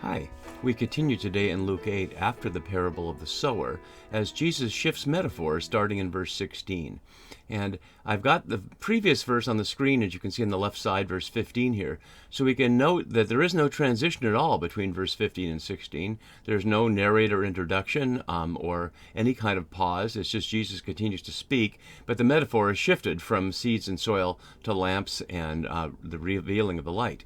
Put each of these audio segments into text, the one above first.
Hi. We continue today in Luke 8 after the parable of the sower as Jesus shifts metaphor starting in verse 16. And I've got the previous verse on the screen, as you can see on the left side, verse 15 here. So we can note that there is no transition at all between verse 15 and 16. There's no narrator introduction or any kind of pause. It's just Jesus continues to speak, but the metaphor is shifted from seeds and soil to lamps and the revealing of the light.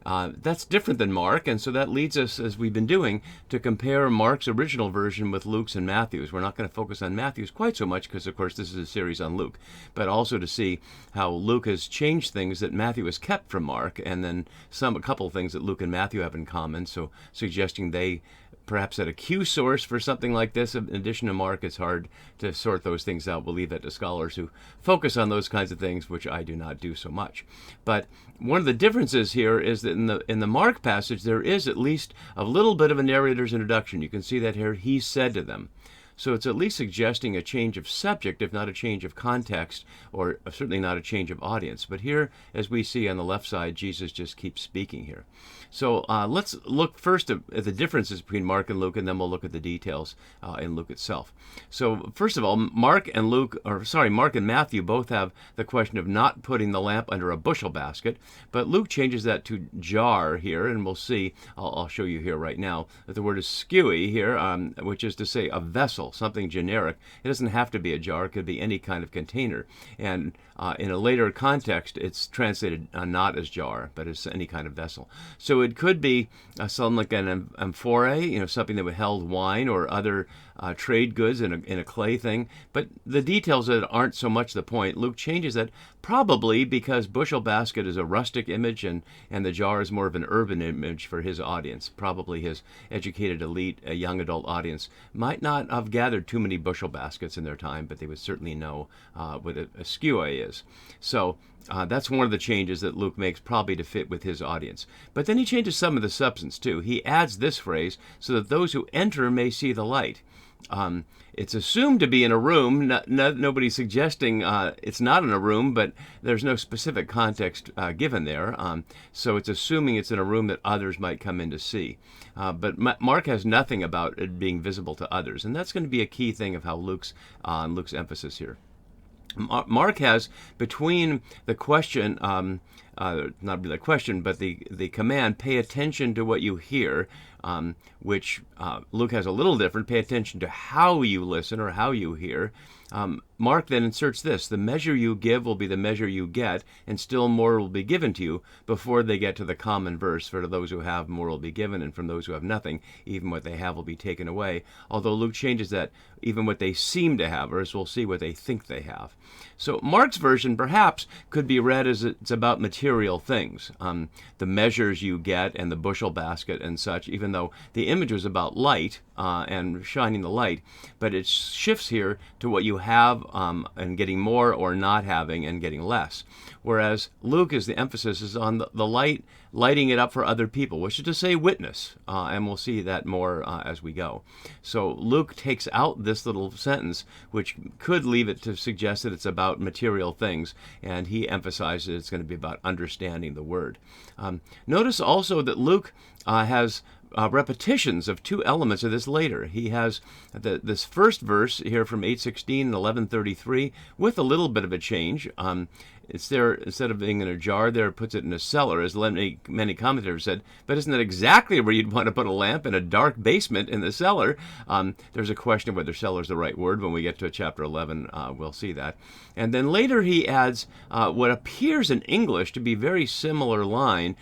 That's different than Mark, and so that leads us, as we've been doing, to compare Mark's original version with Luke's and Matthew's. We're not going to focus on Matthew's quite so much because, of course, this is a series on Luke, but also to see how Luke has changed things that Matthew has kept from Mark, and then a couple things that Luke and Matthew have in common, so suggesting they perhaps at a Q source for something like this. In addition to Mark, it's hard to sort those things out. We'll leave that to scholars who focus on those kinds of things, which I do not do so much. But one of the differences here is that in the Mark passage, there is at least a little bit of a narrator's introduction. You can see that here, he said to them. So it's at least suggesting a change of subject, if not a change of context, or certainly not a change of audience. But here, as we see on the left side, Jesus just keeps speaking here. So let's look first at the differences between Mark and Luke, and then we'll look at the details in Luke itself. So first of all, Mark and Matthew both have the question of not putting the lamp under a bushel basket, but Luke changes that to jar here, and we'll see, I'll show you here right now, that the word is segue here, which is to say a vessel, something generic. It doesn't have to be a jar. It could be any kind of container. And in a later context, it's translated not as jar, but as any kind of vessel. So it could be something like an amphora, something that would held wine or other trade goods in a clay thing. But the details of it aren't so much the point. Luke changes that probably because bushel basket is a rustic image and the jar is more of an urban image for his audience. Probably his educated elite, a young adult audience, might not have gathered too many bushel baskets in their time, but they would certainly know what a segue is. So that's one of the changes that Luke makes, probably to fit with his audience. But then he changes some of the substance too. He adds this phrase, so that those who enter may see the light. It's assumed to be in a room. Nobody's suggesting it's not in a room, but there's no specific context given there. So it's assuming it's in a room that others might come in to see. But Mark has nothing about it being visible to others, and that's going to be a key thing of how Luke's emphasis here. Mark has, between the question, not really a question, but the command, pay attention to what you hear, which Luke has a little different, pay attention to how you listen or how you hear. Mark then inserts this, the measure you give will be the measure you get, and still more will be given to you, before they get to the common verse, for to those who have more will be given, and from those who have nothing, even what they have will be taken away. Although Luke changes that, even what they seem to have, or as we'll see, what they think they have. So Mark's version perhaps could be read as it's about material things, the measures you get and the bushel basket and such, even though the image was about light and shining the light, but it shifts here to what you have and getting more, or not having and getting less. Whereas Luke, the emphasis is on the light, lighting it up for other people, which is to say witness, and we'll see that more as we go. So Luke takes out this little sentence, which could leave it to suggest that it's about material things, and he emphasizes it's going to be about understanding the word. Notice also that Luke has repetitions of two elements of this later. He has this first verse here from 8:16 and 11:33 with a little bit of a change. It's there, instead of being in a jar there, it puts it in a cellar, as many commentators said. But isn't that exactly where you'd want to put a lamp, in a dark basement in the cellar? There's a question of whether cellar is the right word. When we get to chapter 11, we'll see that. And then later he adds what appears in English to be very similar line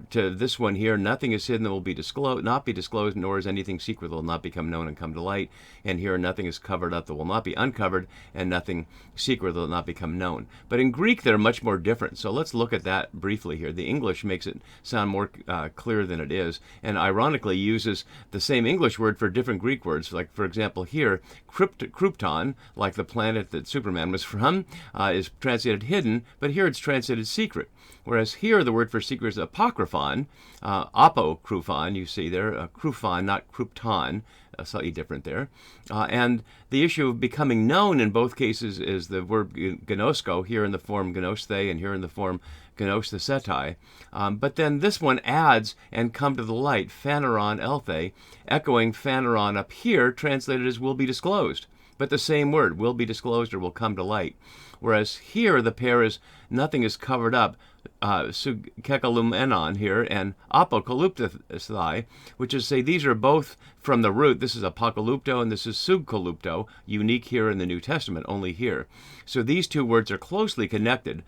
to this one here. Nothing is hidden that will not be disclosed, nor is anything secret that will not become known and come to light. And here nothing is covered up that will not be uncovered, and nothing secret that will not become known. But in Greek, they're much more different. So let's look at that briefly here. The English makes it sound more clear than it is, and ironically uses the same English word for different Greek words. Like, for example, here, krypton, like the planet that Superman was from, is translated hidden, but here it's translated secret. Whereas here the word for secret is apocryphon, apokryphon, you see there, kryphon, not krypton. slightly different there. And the issue of becoming known in both cases is the word gnosko, here in the form gnosthei and here in the form gnosthesetai. But then this one adds and come to the light, phaneron elthei, echoing phaneron up here, translated as will be disclosed. But the same word, will be disclosed or will come to light. Whereas here the pair is, nothing is covered up, sugkekalumenon here, and apokaluptethai, which is say these are both from the root. This is apokalupto and this is subkalupto, unique here in the New Testament, only here. So these two words are closely connected.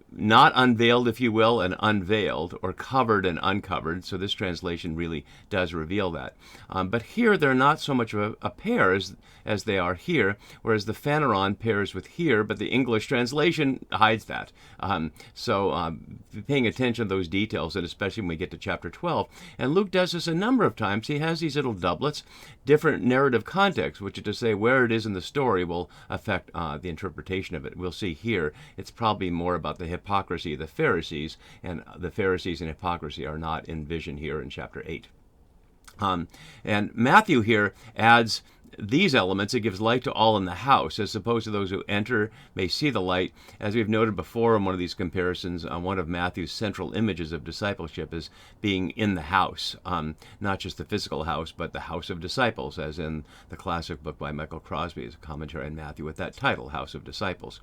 Not unveiled, if you will, and unveiled, or covered and uncovered. So this translation really does reveal that. But here they're not so much of a pair as they are here, whereas the phaneron pairs with here, but the English translation hides that. So paying attention to those details, and especially when we get to chapter 12. And Luke does this a number of times. He has these little doublets, different narrative contexts, which is to say where it is in the story will affect the interpretation of it. We'll see here it's probably more about the hypocrisy of the Pharisees, and the Pharisees and hypocrisy are not in vision here in chapter 8. And Matthew here adds these elements. It gives light to all in the house, as opposed to those who enter may see the light. As we've noted before in one of these comparisons, one of Matthew's central images of discipleship is being in the house, not just the physical house, but the house of disciples, as in the classic book by Michael Crosby, is a commentary on Matthew with that title, House of Disciples.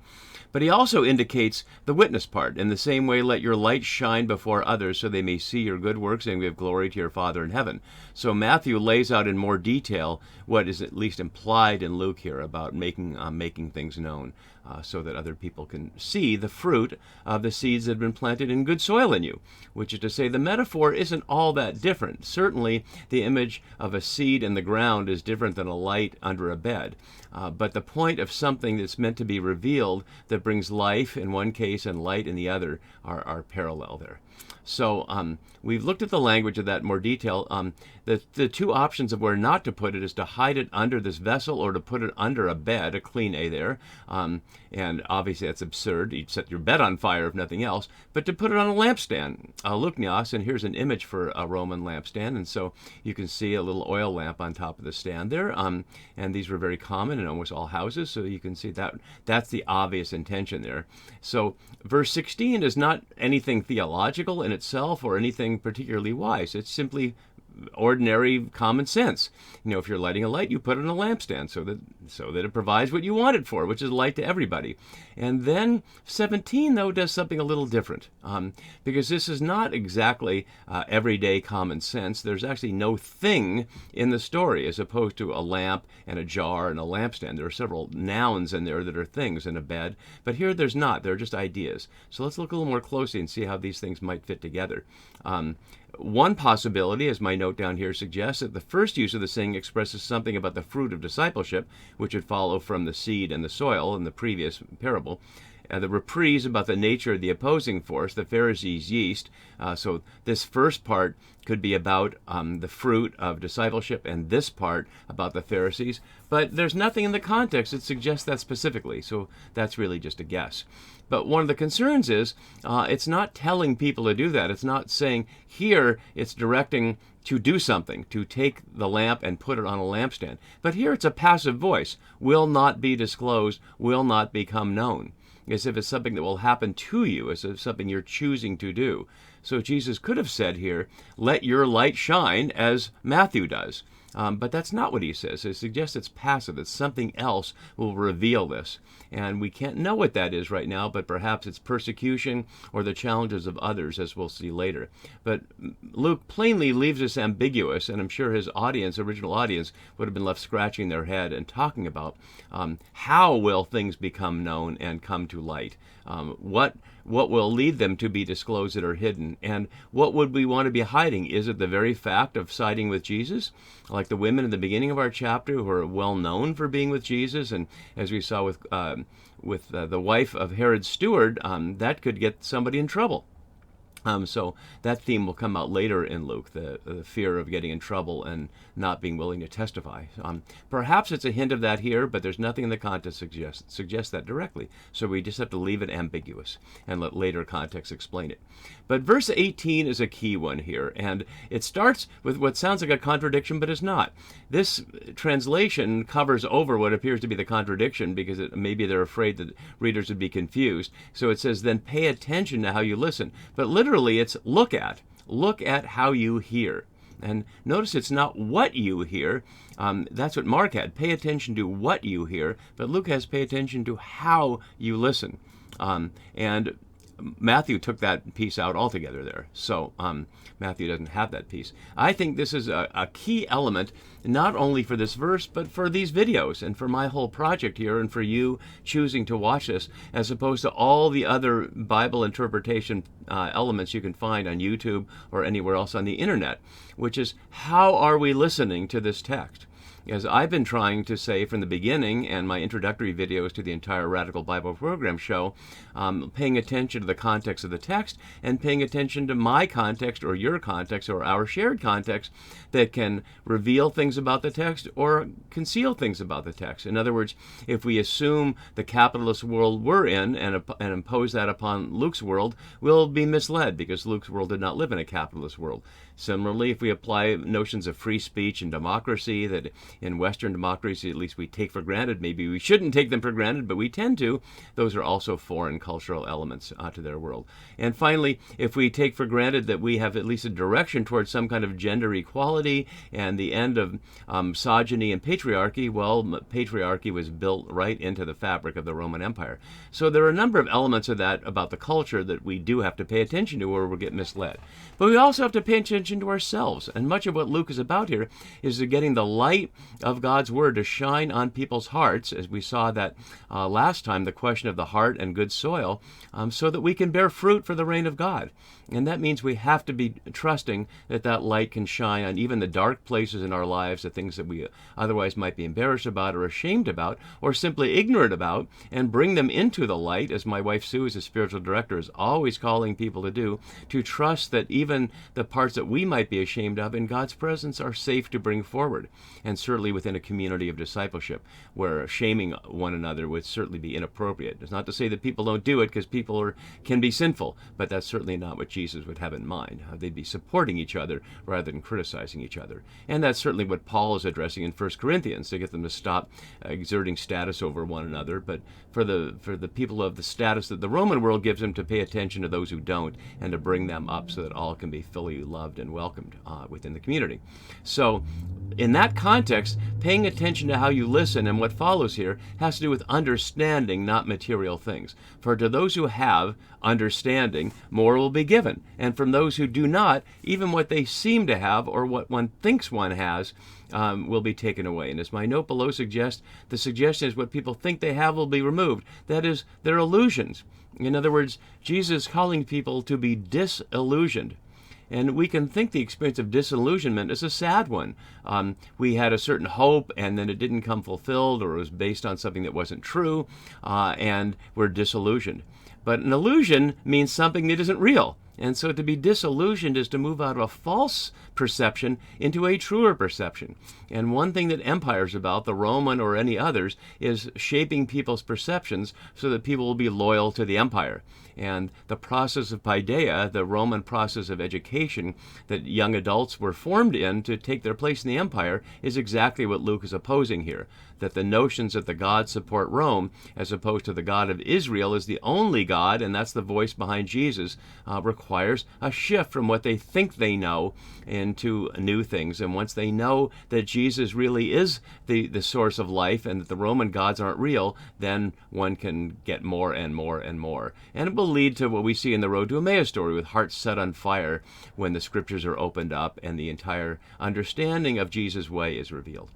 But he also indicates the witness part. In the same way, let your light shine before others so they may see your good works and give glory to your Father in heaven. So Matthew lays out in more detail what is at least implied in Luke here about making things known, so that other people can see the fruit of the seeds that have been planted in good soil in you, which is to say the metaphor isn't all that different. Certainly the image of a seed in the ground is different than a light under a bed, but the point of something that's meant to be revealed that brings life in one case and light in the other are parallel there. So we've looked at the language of that in more detail. The two options of where not to put it is to hide it under this vessel or to put it under a bed, a clean A there. And obviously that's absurd. You'd set your bed on fire if nothing else. But to put it on a lampstand, luknios, and here's an image for a Roman lampstand. And so you can see a little oil lamp on top of the stand there. And these were very common in almost all houses. So you can see that that's the obvious intention there. So verse 16 is not anything theological in itself or anything particularly wise. It's simply ordinary common sense. If you're lighting a light, you put it on a lampstand so that it provides what you want it for, which is light to everybody. And then 17, though, does something a little different, because this is not exactly everyday common sense. There's actually no thing in the story, as opposed to a lamp and a jar and a lampstand. There are several nouns in there that are things, in a bed, but here there's not. They're just ideas. So let's look a little more closely and see how these things might fit together. One possibility, as my note down here suggests, that the first use of the saying expresses something about the fruit of discipleship, which would follow from the seed and the soil in the previous parable. The reprise about the nature of the opposing force, the Pharisees' yeast. So this first part could be about the fruit of discipleship, and this part about the Pharisees. But there's nothing in the context that suggests that specifically, so that's really just a guess. But one of the concerns is it's not telling people to do that. It's not saying here, it's directing to do something, to take the lamp and put it on a lampstand. But here it's a passive voice, will not be disclosed, will not become known, as if it's something that will happen to you, as if something you're choosing to do. So Jesus could have said here, let your light shine, as Matthew does. But that's not what he says. It suggests it's passive, that something else will reveal this. And we can't know what that is right now, but perhaps it's persecution or the challenges of others, as we'll see later. But Luke plainly leaves this ambiguous, and I'm sure his audience, original audience, would have been left scratching their head and talking about how will things become known and come to light? What will lead them to be disclosed that are hidden? And what would we want to be hiding? Is it the very fact of siding with Jesus? Like the women in the beginning of our chapter who are well known for being with Jesus, and as we saw with the wife of Herod's steward, that could get somebody in trouble. So that theme will come out later in Luke, the fear of getting in trouble and not being willing to testify. Perhaps it's a hint of that here, but there's nothing in the context suggests that directly. So we just have to leave it ambiguous and let later context explain it. But verse 18 is a key one here, and it starts with what sounds like a contradiction, but is not. This translation covers over what appears to be the contradiction because maybe they're afraid that readers would be confused. So it says, then pay attention to how you listen. But literally, it's look at how you hear. And notice it's not what you hear. That's what Mark had. Pay attention to what you hear. But Luke has pay attention to how you listen. And Matthew took that piece out altogether there. So Matthew doesn't have that piece. I think this is a key element, not only for this verse, but for these videos and for my whole project here and for you choosing to watch this, as opposed to all the other Bible interpretation elements you can find on YouTube or anywhere else on the internet, which is how are we listening to this text? As I've been trying to say from the beginning, and my introductory videos to the entire Radical Bible Program show, paying attention to the context of the text and paying attention to my context or your context or our shared context that can reveal things about the text or conceal things about the text. In other words, if we assume the capitalist world we're in and impose that upon Luke's world, we'll be misled because Luke's world did not live in a capitalist world. Similarly, if we apply notions of free speech and democracy that in Western democracy at least we take for granted, maybe we shouldn't take them for granted, but we tend to, those are also foreign cultural elements to their world. And finally, if we take for granted that we have at least a direction towards some kind of gender equality and the end of misogyny and patriarchy, well, patriarchy was built right into the fabric of the Roman Empire. So there are a number of elements of that about the culture that we do have to pay attention to or we'll get misled. But we also have to pay attention to ourselves. And much of what Luke is about here is getting the light of God's Word to shine on people's hearts, as we saw that last time, the question of the heart and good soil, so that we can bear fruit for the reign of God. And that means we have to be trusting that that light can shine on even the dark places in our lives, the things that we otherwise might be embarrassed about or ashamed about or simply ignorant about, and bring them into the light, as my wife Sue, as a spiritual director, is always calling people to do, to trust that even the parts that we might be ashamed of in God's presence are safe to bring forward. And certainly within a community of discipleship where shaming one another would certainly be inappropriate. It's not to say that people don't do it, because people can be sinful, but that's certainly not what Jesus would have in mind. They'd be supporting each other rather than criticizing each other. And that's certainly what Paul is addressing in 1 Corinthians, to get them to stop exerting status over one another, but for the people of the status that the Roman world gives them, to pay attention to those who don't and to bring them up so that all can be fully loved and welcomed within the community. So in that context, paying attention to how you listen and what follows here has to do with understanding, not material things. For to those who have understanding, more will be given. And from those who do not, even what they seem to have or what one thinks one has will be taken away. And as my note below suggests, the suggestion is what people think they have will be removed. That is, their illusions. In other words, Jesus is calling people to be disillusioned. And we can think the experience of disillusionment is a sad one. We had a certain hope, and then it didn't come fulfilled, or it was based on something that wasn't true, and we're disillusioned. But an illusion means something that isn't real. And so to be disillusioned is to move out of a false perception into a truer perception. And one thing that empires about, the Roman or any others, is shaping people's perceptions so that people will be loyal to the empire. And the process of paideia, the Roman process of education that young adults were formed in to take their place in the empire, is exactly what Luke is opposing here. That the notions that the gods support Rome, as opposed to the God of Israel is the only God, and that's the voice behind Jesus, requires a shift from what they think they know into new things. And once they know that Jesus really is the source of life and that the Roman gods aren't real, then one can get more and more and more. And it will lead to what we see in the Road to Emmaus story, with hearts set on fire when the scriptures are opened up and the entire understanding of Jesus' way is revealed.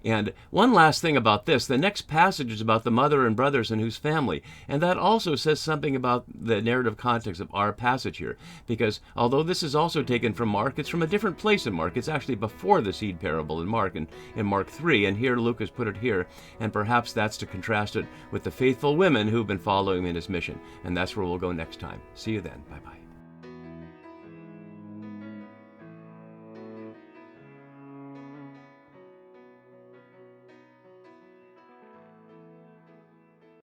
And one last thing about this, the next passage is about the mother and brothers and whose family. And that also says something about the narrative context of our passage here. Because although this is also taken from Mark, it's from a different place in Mark. It's actually before the seed parable in Mark, in Mark 3. And here Luke has put it here. And perhaps that's to contrast it with the faithful women who've been following in his mission. And that's where we'll go next time. See you then. Bye-bye.